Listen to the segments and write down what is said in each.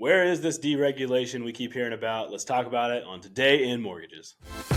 Where is this deregulation we keep hearing about? Let's talk about it on Today in Mortgages. Hey,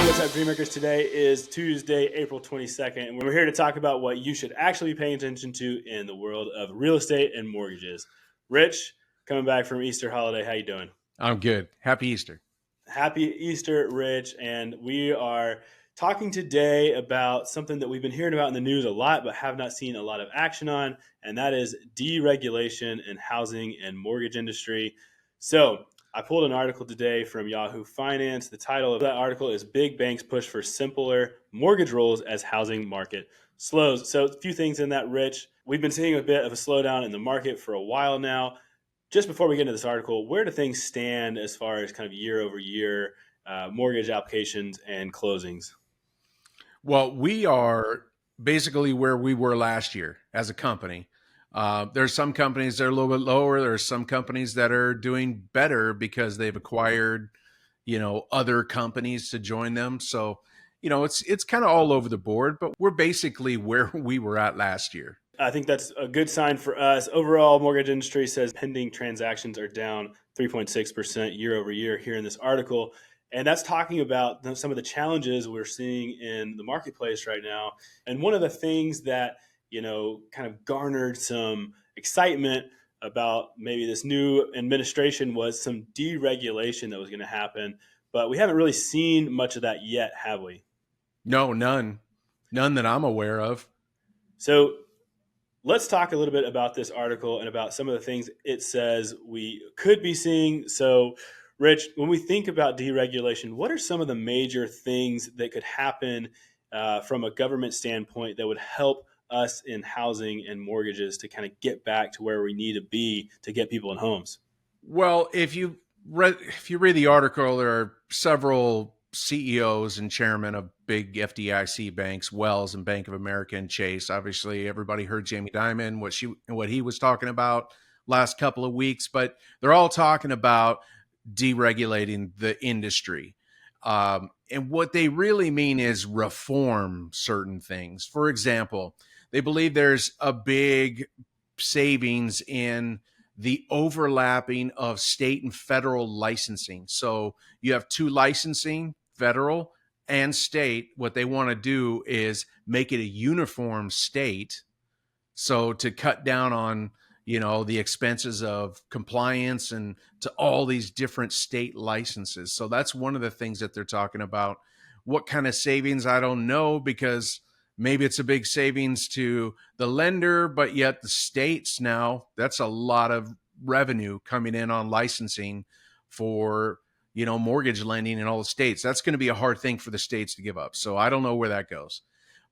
what's up, Dreammakers? Today is Tuesday, April 22nd, and we're here to talk about what you should actually be paying attention to in the world of real estate and mortgages. Rich, coming back from Easter holiday, how you doing? I'm good. Happy Easter. Happy Easter, Rich, and we are talking today about something that we've been hearing about in the news a lot, but have not seen a lot of action on, and that is deregulation in housing and mortgage industry. So I pulled an article today from Yahoo Finance. The title of that article is Big Banks Push for Simpler Mortgage Rules as Housing Market Slows. So a few things in that, Rich. We've been seeing a bit of a slowdown in the market for a while now. Just before we get into this article, where do things stand as far as kind of year over year mortgage applications and closings? Well, we are basically where we were last year as a company. There's some companies that are a little bit lower. There's some companies that are doing better because they've acquired, other companies to join them. So, it's kind of all over the board, but we're basically where we were at last year. I think that's a good sign for us. Overall, mortgage industry says pending transactions are down 3.6% year over year here in this article. And that's talking about some of the challenges we're seeing in the marketplace right now. And one of the things that, kind of garnered some excitement about maybe this new administration was some deregulation that was going to happen. But we haven't really seen much of that yet, have we? No, none. None that I'm aware of. So let's talk a little bit about this article and about some of the things it says we could be seeing. So, Rich, when we think about deregulation, what are some of the major things that could happen from a government standpoint that would help us in housing and mortgages to kind of get back to where we need to be to get people in homes? Well, if you read the article, there are several CEOs and chairmen of big FDIC banks, Wells and Bank of America and Chase. Obviously, everybody heard Jamie Dimon, what he was talking about last couple of weeks, but they're all talking about deregulating the industry. And what they really mean is reform certain things. For example, they believe there's a big savings in the overlapping of state and federal licensing. So you have two licensing, federal and state. What they want to do is make it a uniform state. So to cut down on, the expenses of compliance and to all these different state licenses. So that's one of the things that they're talking about. What kind of savings? I don't know, because maybe it's a big savings to the lender, but yet the states now, that's a lot of revenue coming in on licensing for, mortgage lending in all the states. That's going to be a hard thing for the states to give up. So I don't know where that goes.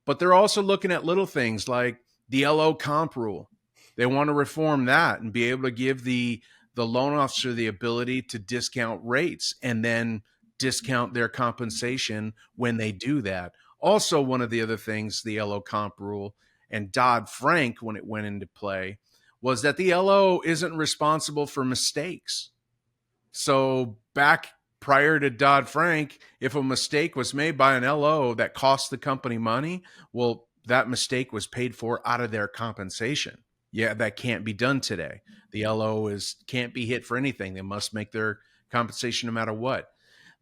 But they're also looking at little things like the LO comp rule. They want to reform that and be able to give the loan officer the ability to discount rates and then discount their compensation when they do that. Also, one of the other things, the LO comp rule and Dodd-Frank, when it went into play, was that the LO isn't responsible for mistakes. So back prior to Dodd-Frank, if a mistake was made by an LO that cost the company money, well, that mistake was paid for out of their compensation. Yeah, that can't be done today. The LO can't be hit for anything. They must make their compensation no matter what.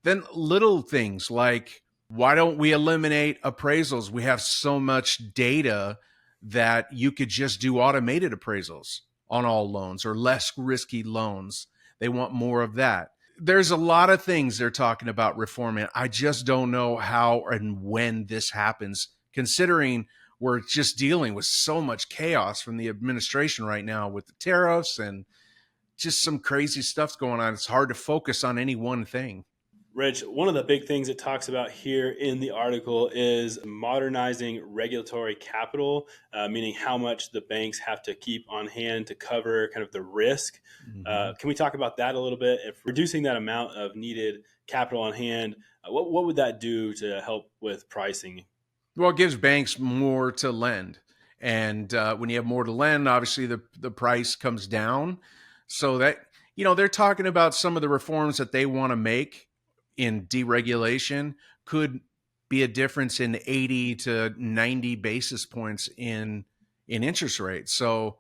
Then little things like, why don't we eliminate appraisals? We have so much data that you could just do automated appraisals on all loans or less risky loans. They want more of that. There's a lot of things they're talking about reforming. I just don't know how and when this happens, considering we're just dealing with so much chaos from the administration right now with the tariffs and just some crazy stuff's going on. It's hard to focus on any one thing. Rich, one of the big things it talks about here in the article is modernizing regulatory capital, meaning how much the banks have to keep on hand to cover kind of the risk. Mm-hmm. Can we talk about that a little bit? If reducing that amount of needed capital on hand, what would that do to help with pricing? Well, it gives banks more to lend. And when you have more to lend, obviously the price comes down. So that, they're talking about some of the reforms that they want to make in deregulation could be a difference in 80 to 90 basis points in interest rates. So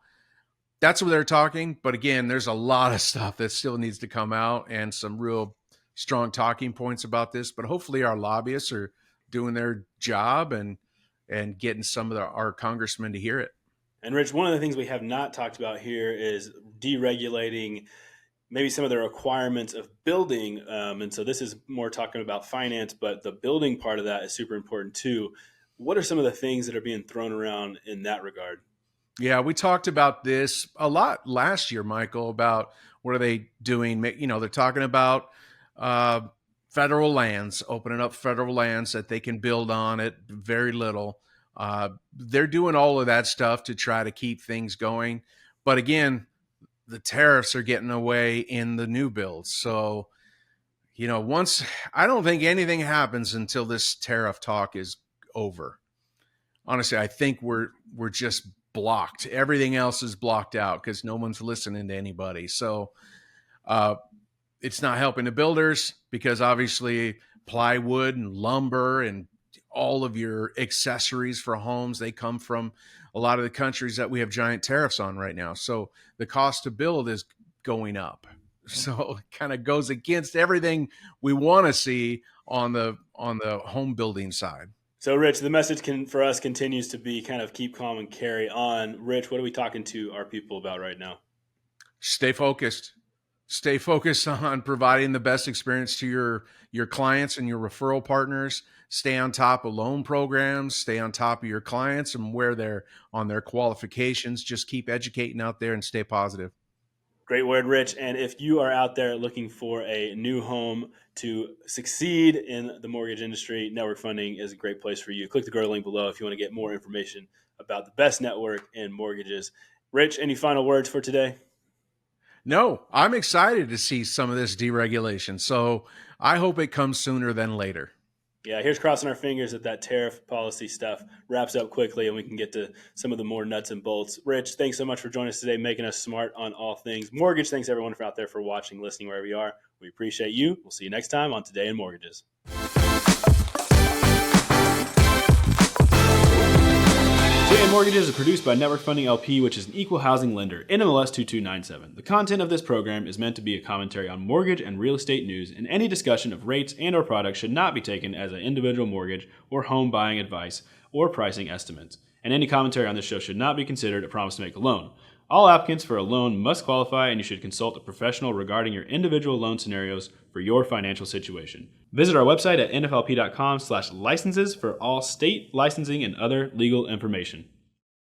That's what they're talking. But again, there's a lot of stuff that still needs to come out and some real strong talking points about this. But hopefully our lobbyists are doing their job and getting some of our congressmen to hear it. And Rich, one of the things we have not talked about here is deregulating maybe some of the requirements of building. And so this is more talking about finance, but the building part of that is super important too. What are some of the things that are being thrown around in that regard? Yeah, we talked about this a lot last year, Michael, about what are they doing? They're talking about uh, federal lands, opening up federal lands that they can build on at very little. They're doing all of that stuff to try to keep things going. But again, the tariffs are getting away in the new builds. So, once I don't think anything happens until this tariff talk is over. Honestly, I think we're just blocked. Everything else is blocked out because no one's listening to anybody. So it's not helping the builders because obviously plywood and lumber and all of your accessories for homes, they come from a lot of the countries that we have giant tariffs on right now. So the cost to build is going up. So it kind of goes against everything we want to see on the home building side. So, Rich, the message for us continues to be kind of keep calm and carry on. Rich, what are we talking to our people about right now? Stay focused. Stay focused on providing the best experience to your clients and your referral partners. Stay on top of loan programs. Stay on top of your clients and where they're on their qualifications. Just keep educating out there and stay positive. Great word, Rich. And if you are out there looking for a new home to succeed in the mortgage industry, network funding is a great place for you. Click the Go link below if you want to get more information about the best network in mortgages. Rich, any final words for today? No, I'm excited to see some of this deregulation. So I hope it comes sooner than later. Yeah, here's crossing our fingers that tariff policy stuff wraps up quickly and we can get to some of the more nuts and bolts. Rich, thanks so much for joining us today, making us smart on all things mortgage. Thanks everyone for out there for watching, listening, wherever you are. We appreciate you. We'll see you next time on Today in Mortgages. Today in Mortgages is produced by Network Funding LP, which is an equal housing lender, NMLS 2297. The content of this program is meant to be a commentary on mortgage and real estate news, and any discussion of rates and/or products should not be taken as an individual mortgage or home buying advice or pricing estimates. And any commentary on this show should not be considered a promise to make a loan. All applicants for a loan must qualify, and you should consult a professional regarding your individual loan scenarios for your financial situation. Visit our website at nflp.com/licenses for all state licensing and other legal information.